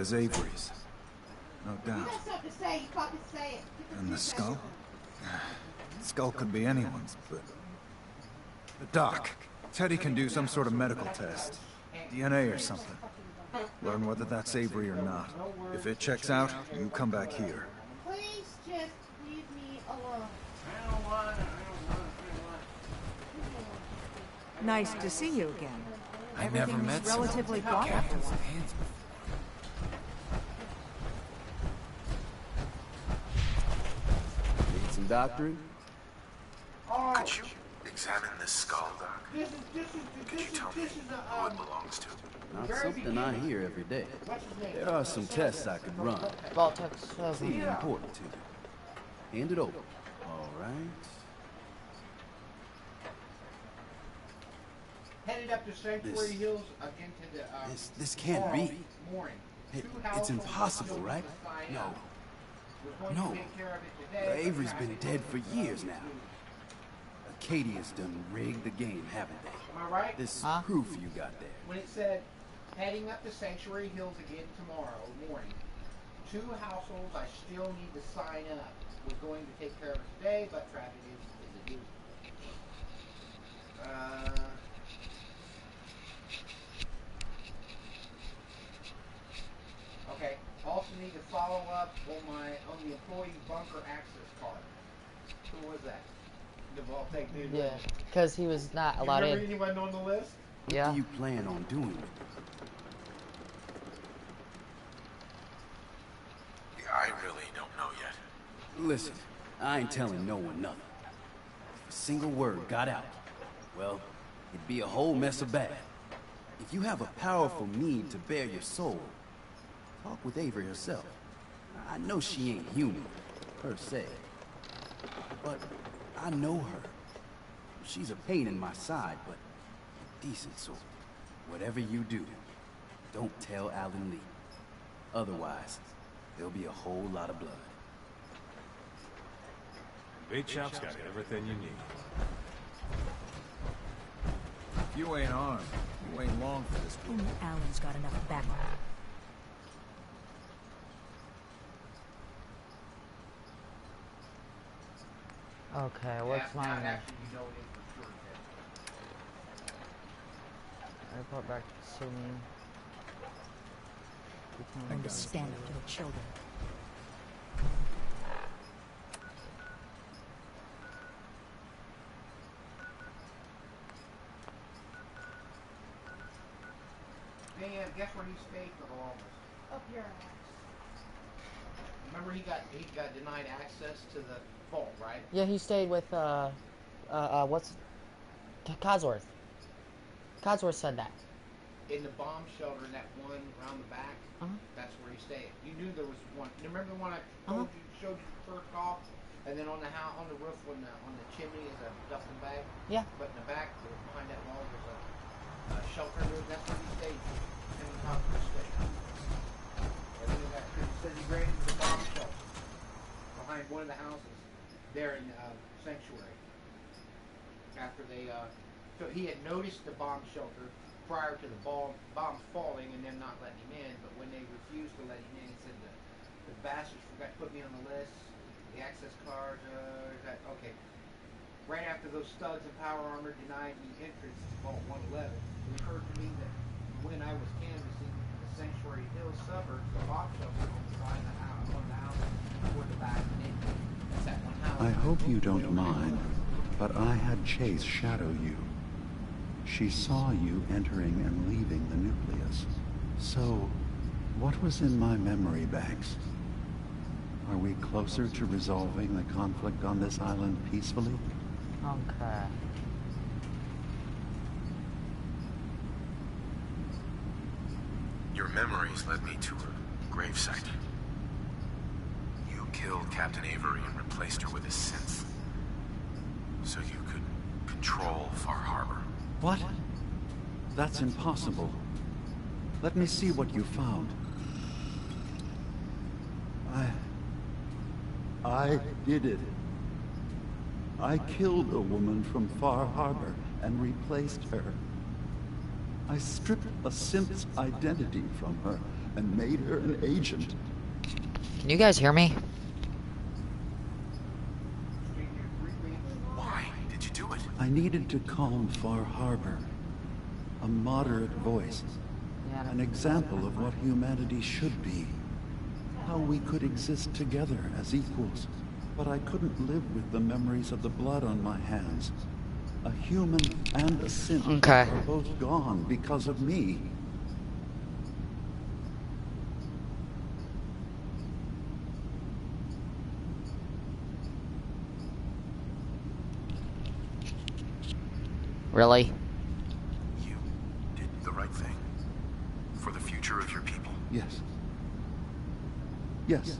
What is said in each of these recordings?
as Avery's. No doubt. And the skull? The skull could be anyone's, but... Doc, Teddy can do some sort of medical test. DNA or something. Learn whether that's Avery or not. If it checks out, you come back here. Please just leave me alone. Nice to see you again. I never met someone relatively with quiet. captain's hands before. Need some doctoring? Could you examine this skull, Doc? Could you tell me who it belongs to? Not something I hear every day. There are some tests I could run. Baltex. Seems important to you. Hand it over. All right. Headed up to Sanctuary Hills again to the This can't be. morning. It's impossible, right? No. Avery's been dead for years now. Acadia's done rigged the game, haven't they? Am I right? This proof you got there. When it said heading up to Sanctuary Hills again tomorrow morning, 2 households I still need to sign up. We're going to take care of it today, but traffic is a doozy. Okay. Also need to follow up on the employee bunker access card. Who was that? The Vault-Tec dude. Yeah, because he was not You allowed remember in. anyone on the list? What Yeah. do you plan on doing with it? I really don't know yet. Listen, I ain't telling no one nothing. If a single word got out, well, it'd be a whole mess of bad. If you have a powerful need to bare your soul, talk with Avery herself. I know she ain't human, per se. But I know her. She's a pain in my side, but a decent sort. Whatever you do, don't tell Alan Lee. Otherwise, there'll be a whole lot of blood. Big Chop's got everything you need. If you ain't armed, you ain't long for this. Only Alan's got enough backup. Okay, what's Now, mine? actually, you know it is for sure. Report back to Sumi. Learn to stand up to the children. Dan, guess where he stayed for the longest? Up here. Remember he got denied access to the vault, right? Yeah, he stayed with what's Codsworth. Codsworth said that. In the bomb shelter, in that one around the back, that's where he stayed. You knew there was one. You remember the one I showed you first off, and then on the house, on the roof, on the chimney is a duffel bag. Yeah. But in the back, behind that wall, there's a shelter. That's where he stayed. And the top of the stayed. And then that says he ran into the bomb shelter behind one of the houses there in Sanctuary. After they, so he had noticed the bomb shelter prior to the bombs falling and them not letting him in, but when they refused to let him in, he said the bastards forgot to put me on the list, the access card, okay. Right after those studs in power armor denied me entrance to Vault 111, it occurred to me that when I was canvassing the Sanctuary Hills suburbs, the bomb shelter on the side of the house, one of the houses toward the back, and it, that's that one house. I hope you don't mind, but I had Chase shadow you. She saw you entering and leaving the nucleus. So, what was in my memory banks? Are we closer to resolving the conflict on this island peacefully? Okay. Your memories led me to a gravesite. You killed Captain Avery and replaced her with a synth, so you could control Far Harbor. What? That's impossible. Let me see what you found. I did it. I killed a woman from Far Harbor and replaced her. I stripped a synth's identity from her, and made her an agent. Can you guys hear me? Why did you do it? I needed to calm Far Harbor. A moderate voice. An example of what humanity should be. How we could exist together as equals. But I couldn't live with the memories of the blood on my hands. A human and a synth are both gone because of me. Really? You did the right thing. For the future of your people. Yes. Yes.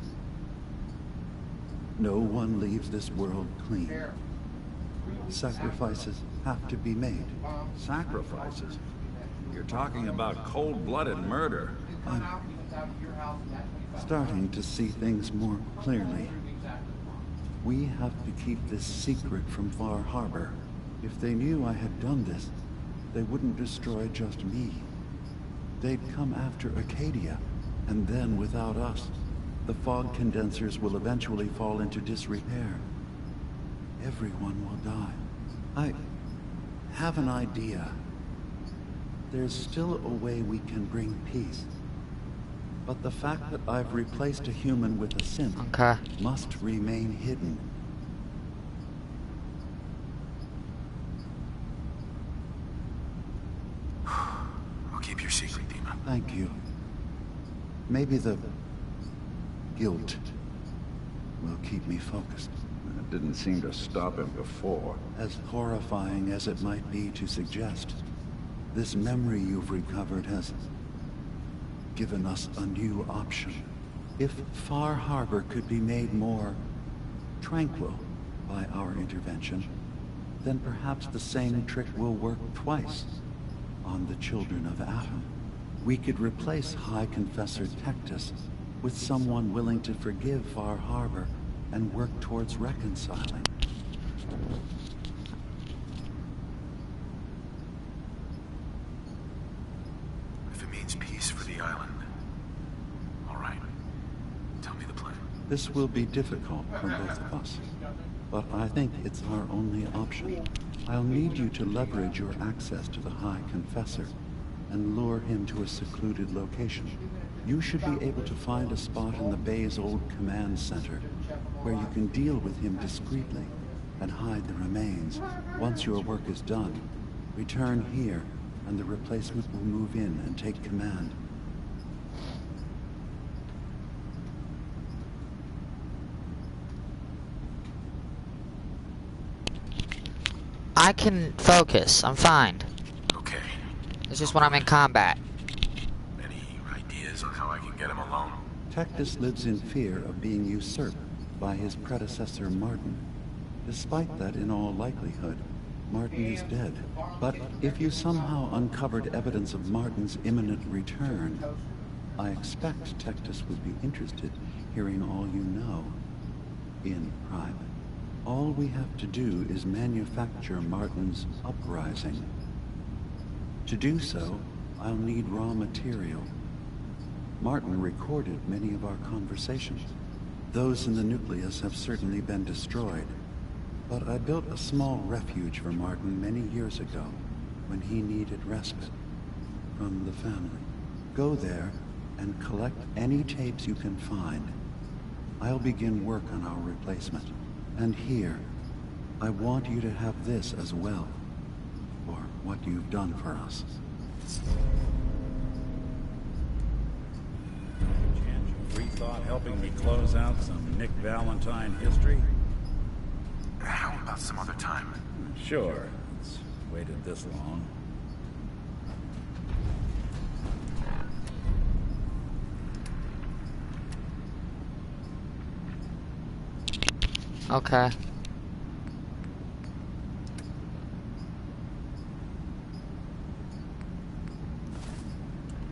No one leaves this world clean. Sacrifices have to be made. Sacrifices? You're talking about cold-blooded murder. I'm starting to see things more clearly. We have to keep this secret from Far Harbor. If they knew I had done this, they wouldn't destroy just me. They'd come after Acadia, and then without us, the fog condensers will eventually fall into disrepair. Everyone will die. I have an idea. There's still a way we can bring peace. But the fact that I've replaced a human with a synth must remain hidden. I'll keep your secret, Dima. Thank you. Maybe the guilt will keep me focused. That didn't seem to stop him before. As horrifying as it might be to suggest, this memory you've recovered has given us a new option. If Far Harbor could be made more tranquil by our intervention, then perhaps the same trick will work twice on the children of Atom. We could replace High Confessor Tectus with someone willing to forgive Far Harbor and work towards reconciling. If it means peace for the island, all right. Tell me the plan. This will be difficult for both of us, but I think it's our only option. I'll need you to leverage your access to the High Confessor and lure him to a secluded location. You should be able to find a spot in the Bay's old command center where you can deal with him discreetly and hide the remains. Once your work is done, return here and the replacement will move in and take command. I can focus. I'm fine. Okay. It's just when I'm in combat. Any ideas on how I can get him alone? Tectus lives in fear of being usurped by his predecessor Martin. Despite that, in all likelihood, Martin is dead. But if you somehow uncovered evidence of Martin's imminent return, I expect Tectus would be interested hearing all you know in private. All we have to do is manufacture Martin's uprising. To do so, I'll need raw material. Martin recorded many of our conversations. Those in the nucleus have certainly been destroyed. But I built a small refuge for Martin many years ago when he needed respite from the family. Go there and collect any tapes you can find. I'll begin work on our replacement. And here, I want you to have this as well, for what you've done for us. Free thought helping me close out some Nick Valentine history? How about some other time? Sure. It's waited this long. Okay.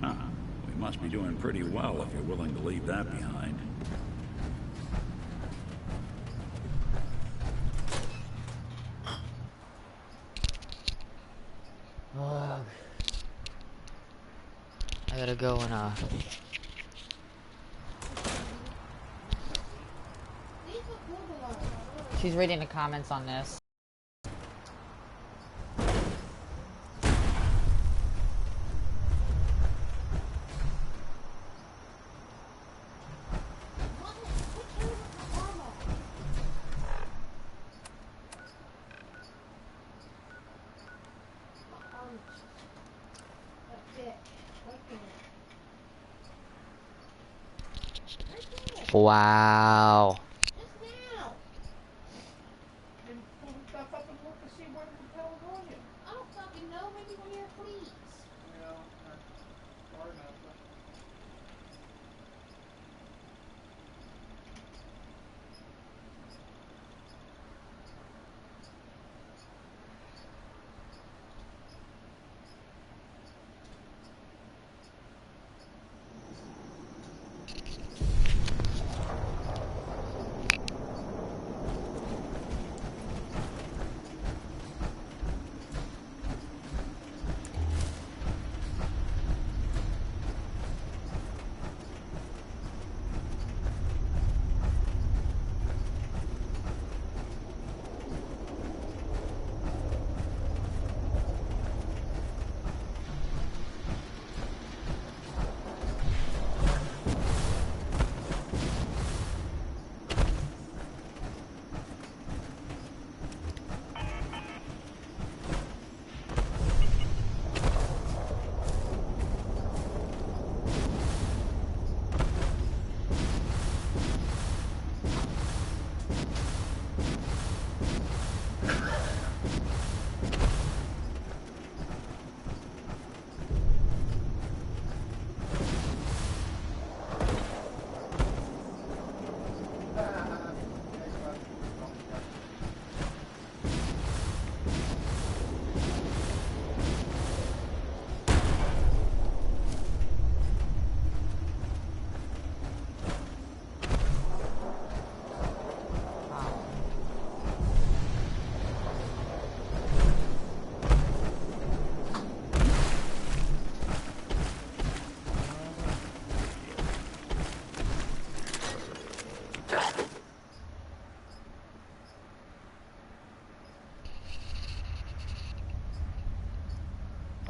We must be doing pretty well if you're willing to leave that behind. I gotta go and She's reading the comments on this. Wow. I don't fucking know. Maybe when you're please.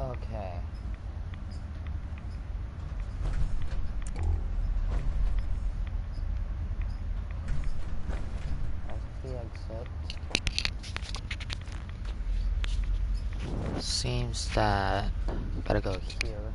Okay. That's the exit. Seems that gotta go here.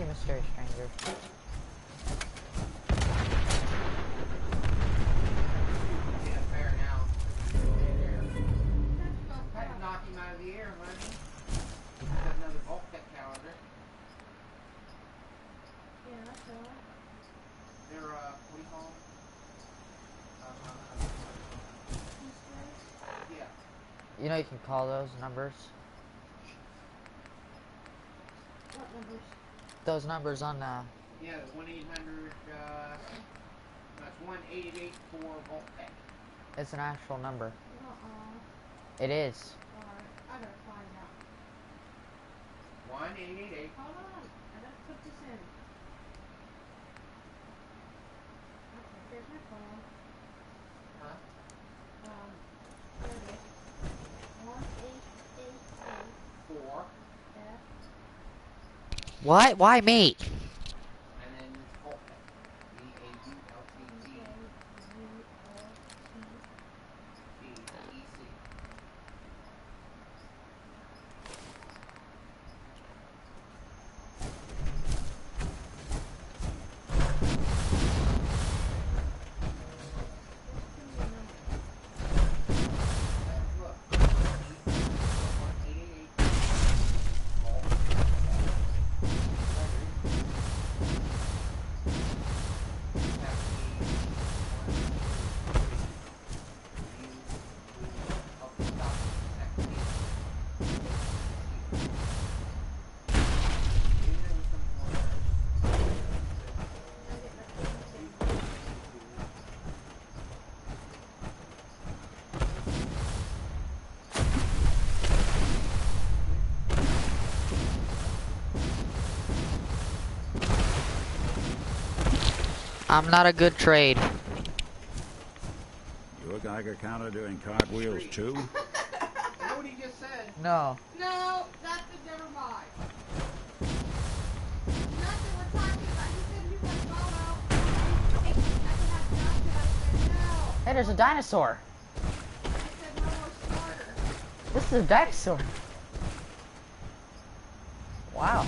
you, mysterious stranger. Yeah, fair now. I had to knock him out of the air, money. Got another Voltec calendar. Yeah, that's all. They're, what do you call them? Yeah. You know you can call those numbers. What numbers? Those numbers on Yeah, the 1-800, that's 1-888-4-VOLTEC. it's an actual number. Uh-uh. It is. Alright, I gotta find out. 1-888. Hold on, I gotta put this in. Okay, here's my phone. Huh? There it is. 1888 4. F What? Why me? And then VOLTEC. VAULTEC. I'm not a good trade. You a Geiger counter doing cartwheels too? You know what he just said? No. No, that's a never mind. Nothing we're talking about. He said he was Momo. I can have Johnson. I said no. Hey, there's a dinosaur. I said no more starter. This is a dinosaur. Wow.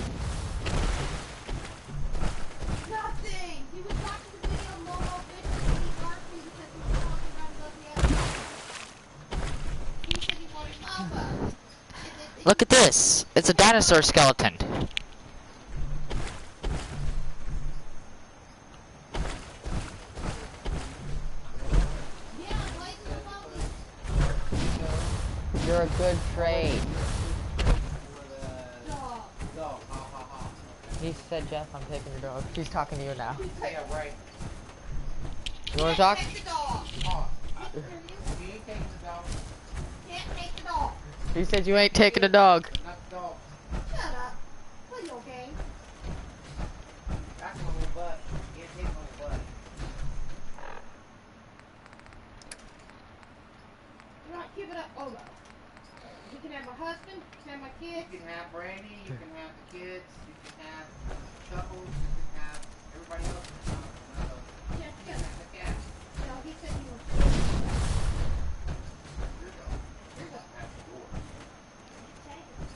Nothing. He was watching the video of Momo bitching and he barked me because he was talking about Lucky Animals. He said he wanted Momo. Look at this. It's a dinosaur skeleton. Yeah, Blazing Momo. You're a good trade. Dog. Dog. Ha ha ha. He said, Jeff, I'm taking your dog. He's talking to you now. Yeah, right. You wanna talk? Take the dog. Oh, You he ain't taking the dog. can't take the dog. He said you ain't taking a dog. Not the dog. Shut up. Play your game. That's my little butt. He can't take my little butt. Do not give it up, Olo. You can have my husband, you can have my kids. You can have Brandy, you can have the kids, you can have Chuckles, you can have everybody else. Yeah, You shut can up. have the cat. No, he said he was. Your dog. Your dog. That's yours. Take it.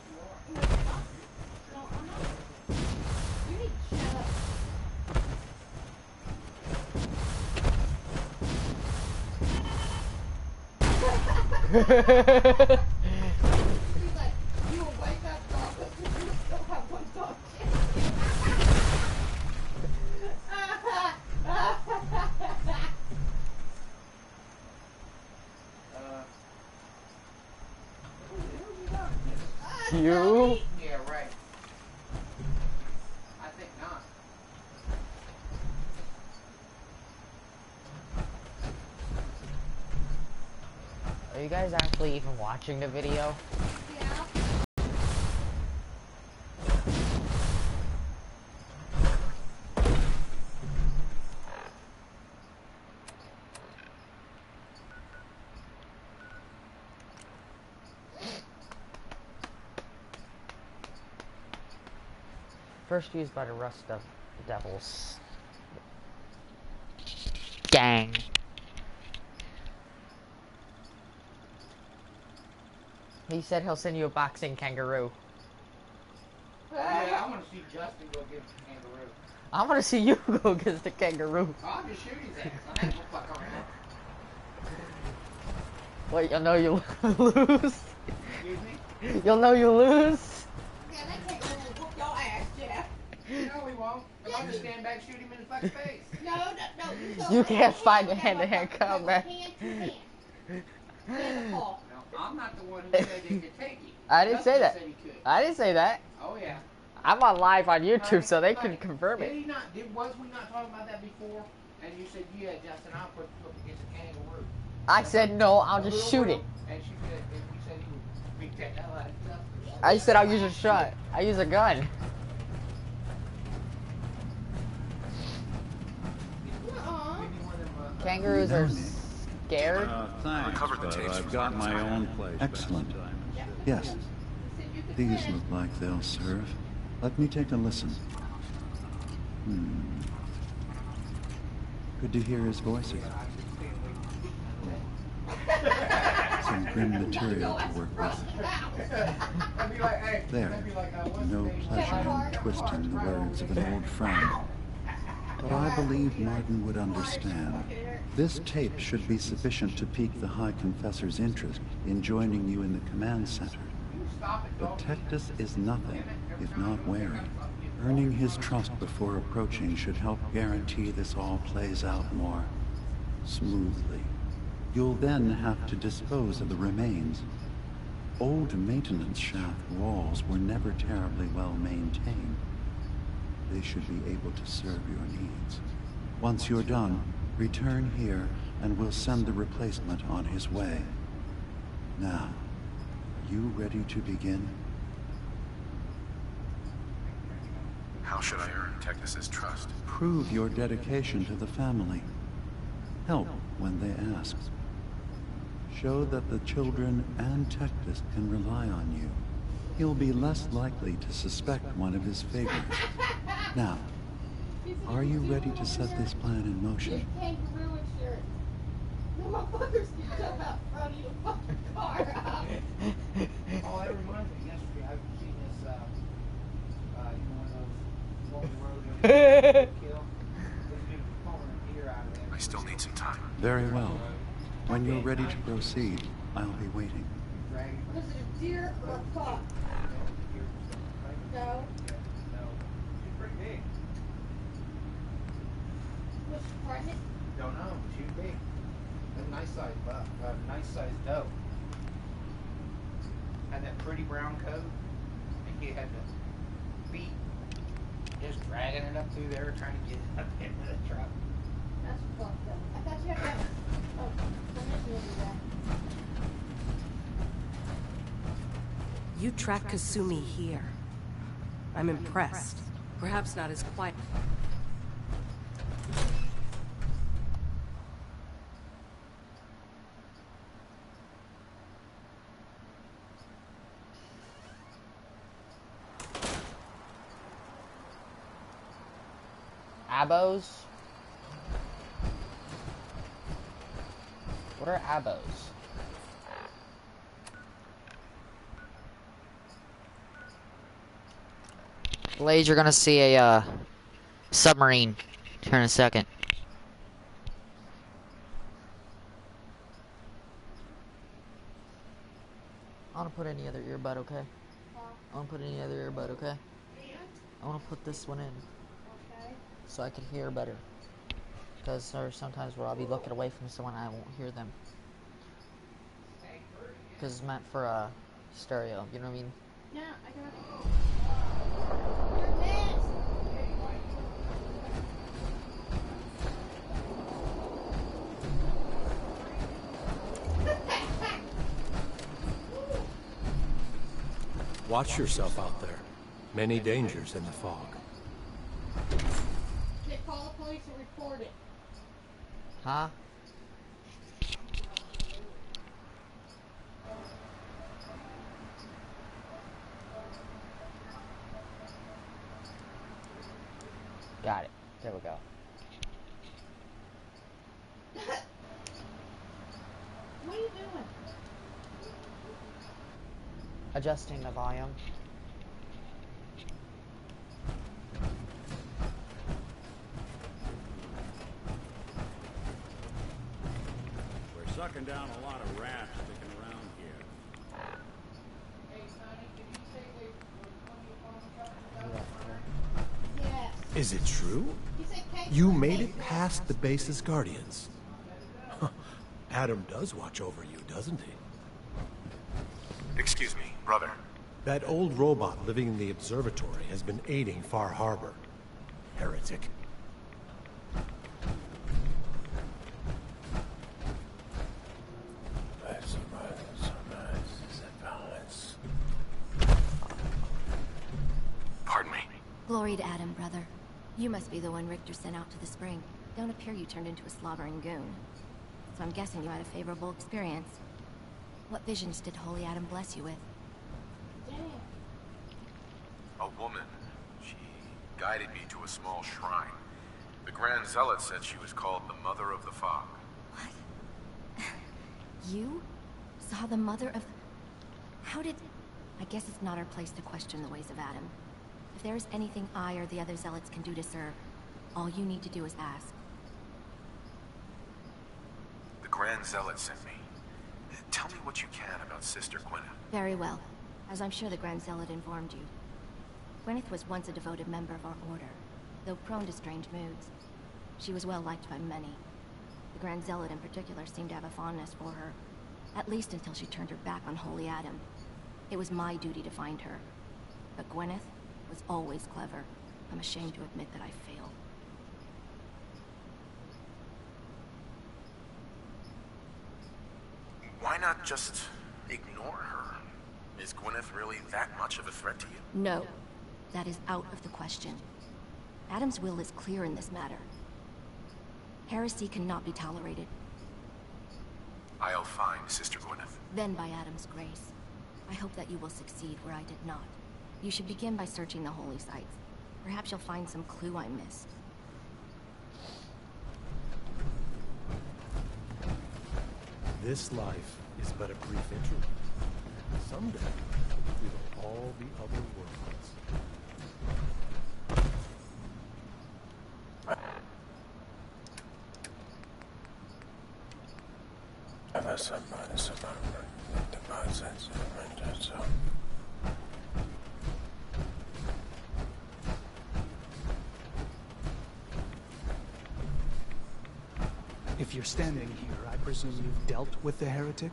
You are. No, you're not. No, I'm not. You need to shut up. He's like, you will wake up, dog, but you still have one dog. You? Yeah, right. I think not. Are you guys actually even watching the video? Yeah. First used by the Rust of Devils. Dang. He said he'll send you a boxing kangaroo. Yeah, I want to see Justin go against the kangaroo. I want to see you go against the kangaroo. I'll just shoot his ass. I ain't gonna fuck around. Wait, you'll know you lose. Excuse me? You'll know you lose. Yeah, that kangaroo will whoop your ass, Jeff. No, he won't. I'll just stand back, shoot him in the fucking face. No. You can't fight the hand-to-hand combat. Hand to hand. Hand to paw. No, I'm not the one who said they could take you. I didn't say Justin that. said he could. I didn't say that. Oh, yeah. I'm on live on YouTube, Honey, so they honey, can confirm did it. he not? Was we not talking about that before? And you said, yeah, Justin, I'll put against a kangaroo. I said no, I'll A just little shoot it. girl, and she said, and you said he would beat that hell out of Justin. I said I'll use a shot. I use a gun. Kangaroos are scared. Thanks, but I've got my own place. Excellent. Best time. Yes, these look like they'll serve. Let me take a listen. Good to hear his voice again. Some grim material to work with. There, no pleasure in twisting the words of an old friend. But I believe Martin would understand. This tape should be sufficient to pique the High Confessor's interest in joining you in the command center. But Tectus is nothing if not wary. Earning his trust before approaching should help guarantee this all plays out more smoothly. You'll then have to dispose of the remains. Old maintenance shaft walls were never terribly well maintained. They should be able to serve your needs. Once you're done, return here and we'll send the replacement on his way. Now, you ready to begin? How should I earn Tectus's trust? Prove your dedication to the family. Help when they ask. Show that the children and Tectus can rely on you. He'll be less likely to suspect one of his favors. Now, are you ready to set this plan in motion? Kangaroo insurance. The motherfuckers can jump out front of your fucking car. Oh, that reminds me. Yesterday, I've seen this, one of those multi-road kill. This dude pulling an ear out of there. I still need some time. Very well. When you're ready to proceed, I'll be waiting. Was it a deer or a fox? No. She's pretty big. Was she pregnant? Don't know. She's big. A nice sized buck. Nice sized doe. Had that pretty brown coat. And he had the feet just dragging it up through there, trying to get it up into the truck. That's fucked up. I thought you had to have permission to do that. You tracked Kasumi here. I'm impressed. Perhaps not as quiet. Abos? What are abos? Blaze, you're gonna see a submarine here in a second. I wanna put any other earbud, okay? I wanna put any other earbud, okay? I wanna put this one in. So I can hear better. Because there are sometimes where I'll be looking away from someone and I won't hear them. Because it's meant for stereo, you know what I mean? Yeah, I got it. You're next. Watch yourself out there. Many dangers in the fog. They call the police and report it. Huh? Got it. There we go. What are you doing? Adjusting the volume. sucking down a lot of rats sticking around here. Yes. Is it true? He said Kate You was made Kate. it past the base's guardians. Adam does watch over you, doesn't he? Excuse me, brother. That old robot living in the observatory has been aiding Far Harbor. Heretic. Pardon me. Glory to Adam, brother. You must be the one Richter sent out to the spring. Don't appear you turned into a slobbering goon. So I'm guessing you had a favorable experience. What visions did Holy Adam bless you with? A woman. She guided me to a small shrine. The Grand Zealot said she was called the Mother of the Fog. You saw the mother of... How did... I guess it's not our place to question the ways of Adam. If there is anything I or the other Zealots can do to serve, all you need to do is ask. The Grand Zealot sent me. Tell me what you can about Sister Gwyneth. Very well, as I'm sure the Grand Zealot informed you. Gwyneth was once a devoted member of our order, though prone to strange moods. She was well liked by many. The Grand Zealot in particular seemed to have a fondness for her, at least until she turned her back on Holy Adam. It was my duty to find her, but Gwyneth was always clever. I'm ashamed to admit that I failed. Why not just ignore her? Is Gwyneth really that much of a threat to you? No, that is out of the question. Adam's will is clear in this matter. Heresy cannot be tolerated. I'll find Sister Gwyneth. Then by Adam's grace. I hope that you will succeed where I did not. You should begin by searching the holy sites. Perhaps you'll find some clue I missed. This life is but a brief interlude. Someday, we will all be other worlds. If you're standing here, I presume you've dealt with the heretic?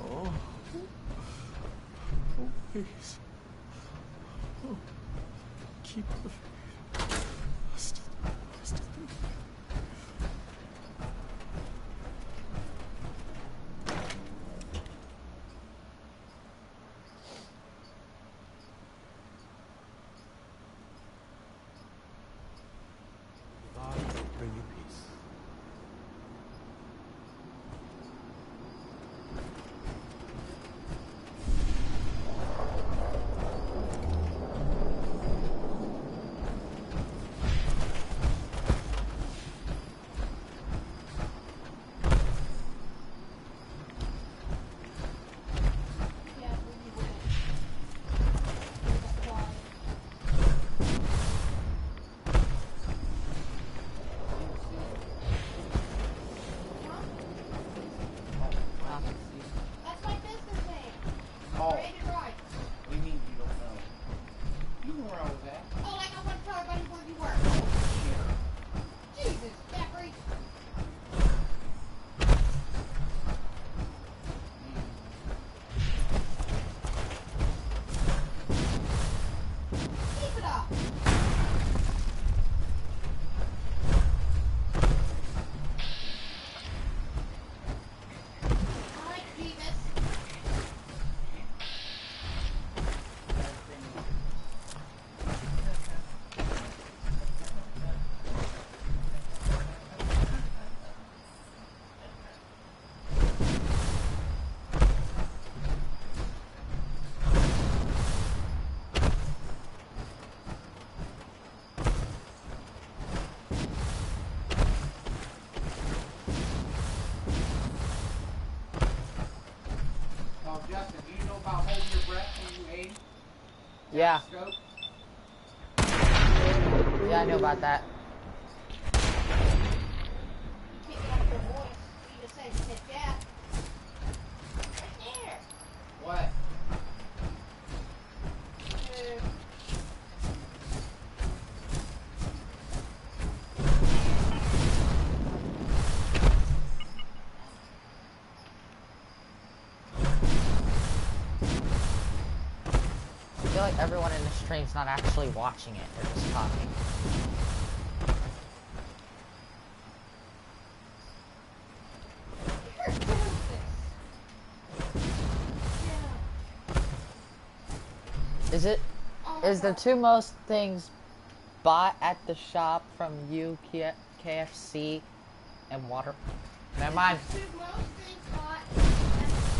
Oh, please. Oh, keep the faith. Bring you peace. That's my business name. Oh. Rated right. What do you mean you don't know? You know where I was at. Oh, like I want to tell everybody where you were. Jesus, Jeffrey. Keep it up. All right, Jeebus. Yeah. Yeah, I know about that. Can't get up your voice. You just say, yeah. Right there. What? I feel like everyone in the stream's not actually watching it, they're just talking. Is the two most things bought at the shop from you, KFC, and water? Never mind. Two most things bought at the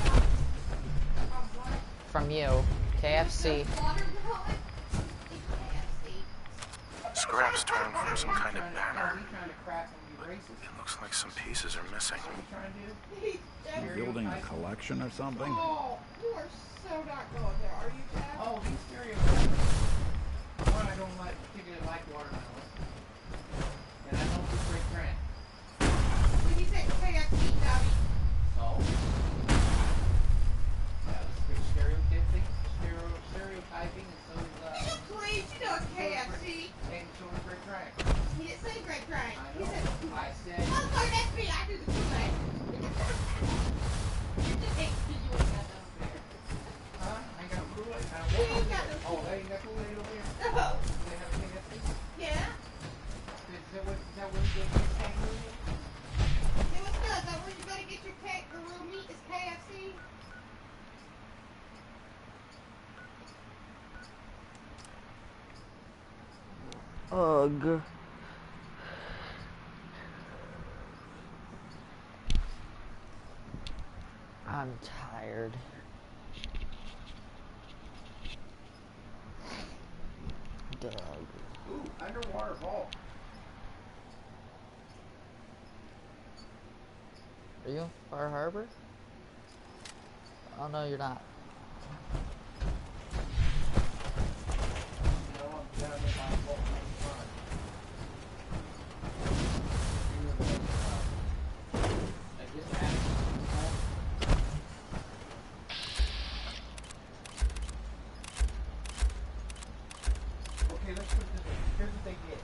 shop from what? From you, KFC. Scraps torn from some kind of banner. It looks like some pieces are missing. You building a collection or something? Oh, you are so not going there, are you, Jack? Oh, these stereotypes. One, I don't particularly like watermelon. And I don't do great grant. When you say KFC, Dobby. So? Yeah, this is great stereotyping. Stereotyping, and so is, Please, you know it's KFC. And so is Great Drag. He didn't say Great Drag. I He know. said, I said... oh, sorry, that's me. I do the Kool-Aid. Huh? I ain't got no Kool-Aid. You ain't got no Oh, they ain't got Kool-Aid over here? No. They have KFC? Yeah. Is that what you get your kangaroo? Hey, what's good? Is that where you better get your kangaroo meat is KFC? Ugh. I'm tired. Doug. Ooh, underwater vault. Are you in Far Harbor? Oh no, you're not. No, I'm down in my vault in front. I just had okay, let's put it this way. Here's what they did.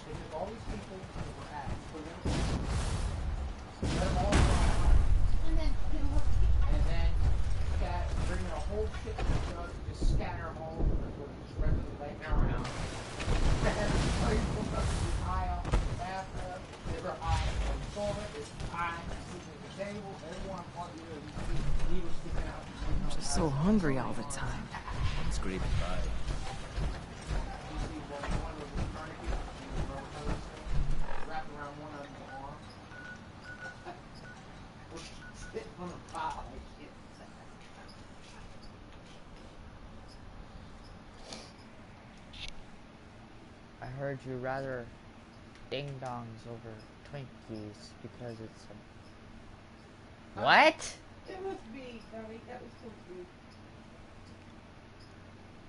They took all these people that were asked, put them in a vault, let them all fly, And then, and then bring in a whole shit of drugs and just scatter them all over the place, just regularly laying around. Everybody pulls up to the aisle, the bathtub, they were high on the toilet, it's high, sitting at the table, everyone on these needles sticking out. Just so hungry all the time. Scrape it by. Wrapped around one of them's arm. Spit on the pile like shit. I heard you rather ding dongs over Twinkies because it's a... What? it was me, Dobby. That was so rude.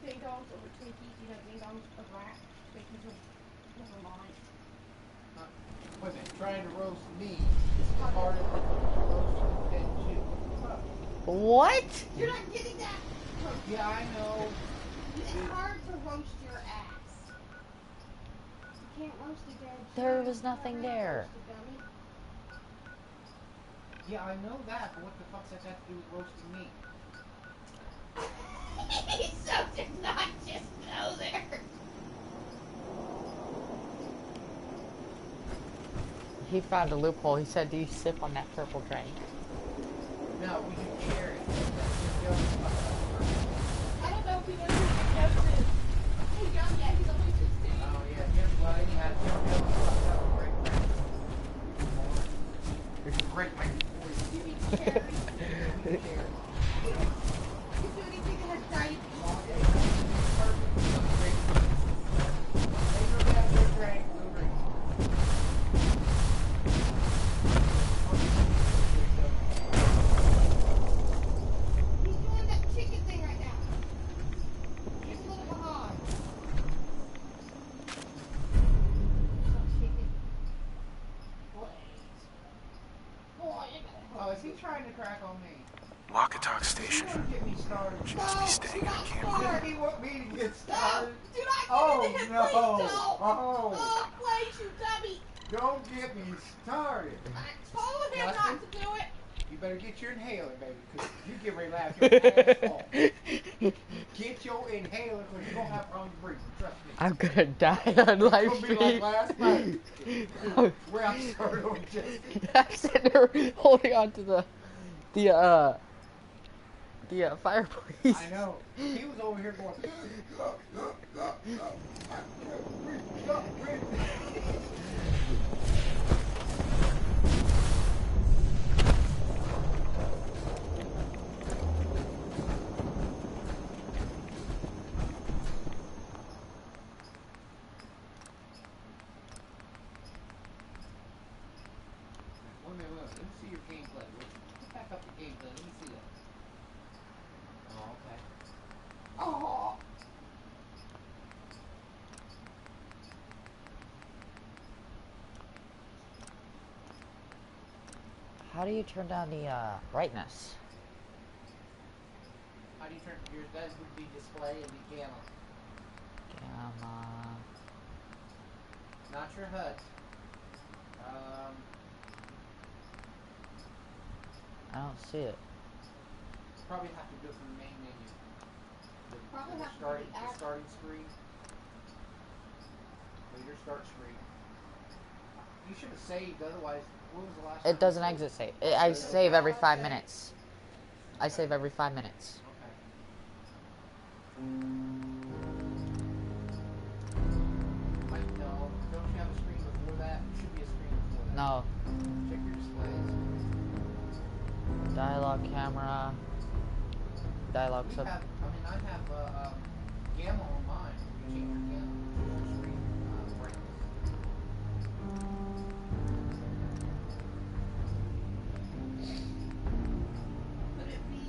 Ding dongs over Twinkies. You know, ding dongs are black. Twinkies are never mind. Wait a minute, trying to roast me is harder than roasting dead Jew. What? You're not getting that. Yeah, I know. It's hard to roast your ass. You can't roast a dead Jew. There was nothing there. Yeah, I know that, but what the fuck's that have to do with roasting me? So did not just go there. He found a loophole. He said, do you sip on that purple drink? No, we can share it. I don't know if he knows who Jeff is. He's young yet. He's only 16. Oh, yeah, Jim, well, anyhow, Jim Bill was a great friend. You're a great friend. You mean Cherry? You do anything that has diabetes? He's doing that trying to crack on me? Walkatalk Station. Don't get me started. She must be staying in a camp. You want me to get started? Do not Oh, get in the no. please don't. Oh. Oh, please, you dummy. Don't get me started. I told him Justin? not to do it. You better get your inhaler, baby, because you get ready to laugh your ass off. Get your inhaler, because you're going to have problems breathing. Trust me. I'm gonna die on live It's going to be like last night. Where I started on Justin. I'm sitting there holding on to the fireplace. I know. He was over here going. Let me see your gameplay. Let's back up the gameplay. Let me see that. Oh, okay. Oh. How do you turn down the brightness? How do you turn yours? That would be display and the gamma. Gamma. Not your HUD. I don't see it. Probably have to do it from the main menu. Probably have to starting, do the the starting screen. Or your start screen. You should have saved, otherwise, what was the last time It doesn't you exit saved? save. I save every 5 minutes. I save every 5 minutes. Okay. Like, no, don't you have a screen before that? There should be a screen before that. No. Check your displays. Dialogue camera. Dialogue We sub. have, I have gamma on mine. You change your gamma screen brightness. Could it be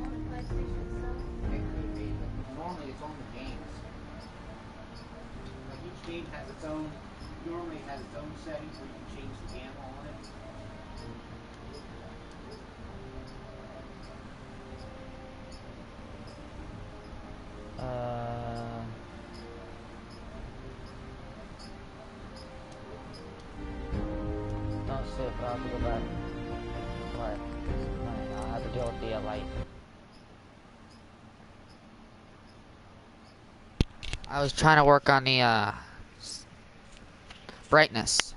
on the PlayStation itself? It could be, but normally it's on the games. Like each game has its own, normally has its own settings where you can change the gamma on it. Don't see it, but I'll have to go back. Right. I'll have to deal with the light. I was trying to work on the brightness.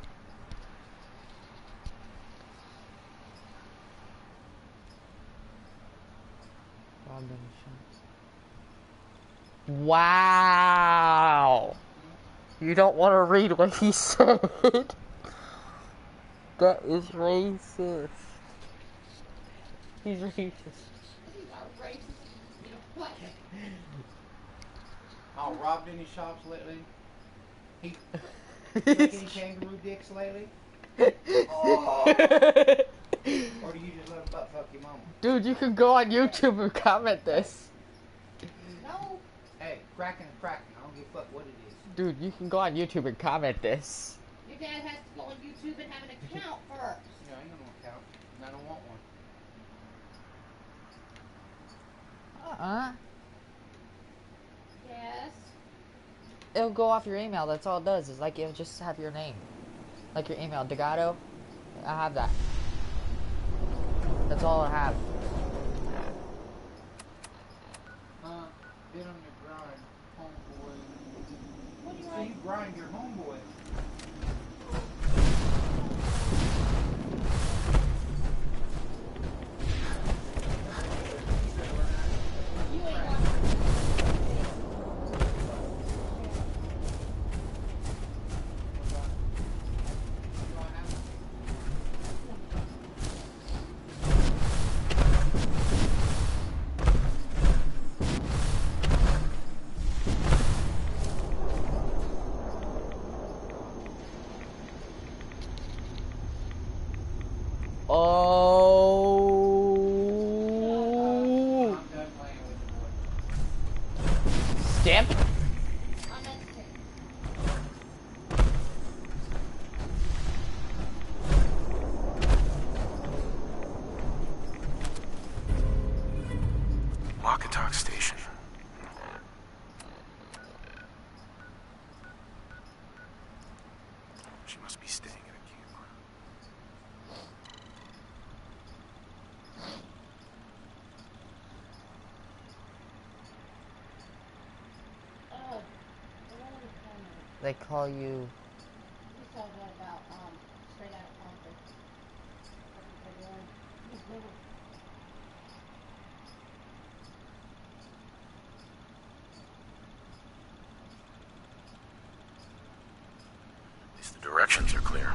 Wow! You don't want to read what he said. That is racist. He's racist. These are racist. You know what? Oh, robbed any shops lately? He took any kangaroo dicks lately? Oh. Or do you just let him butt fuck your mama? Dude, you can go on YouTube and comment this. No. Hey, cracking and cracking. I don't give a fuck what it is. Dude, you can go on YouTube and comment this. Your dad has to go on YouTube and have an account first. Yeah, I ain't gonna account. And I don't want one. Yes. It'll go off your email. That's all it does. It's like it'll just have your name. Like your email. Degato. I have that. That's all I have. Been on your grind, homeboy. What do you So like? you grind your homeboy. You ain't got She must be staying at a campground. They call you. You told me about straight out of Compton. At least the directions are clear.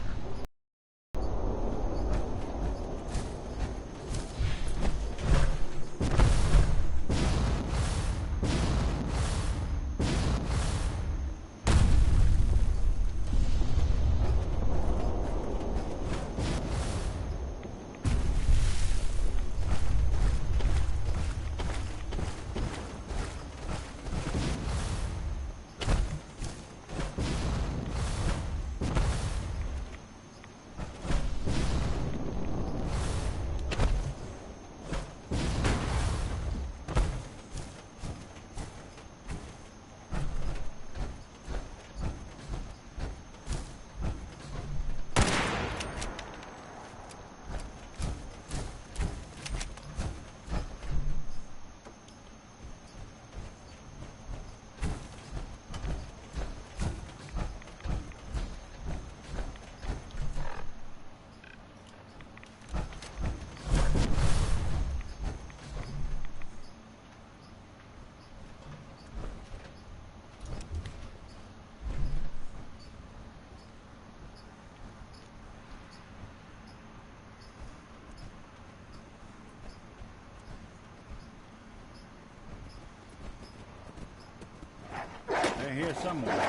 They're here somewhere.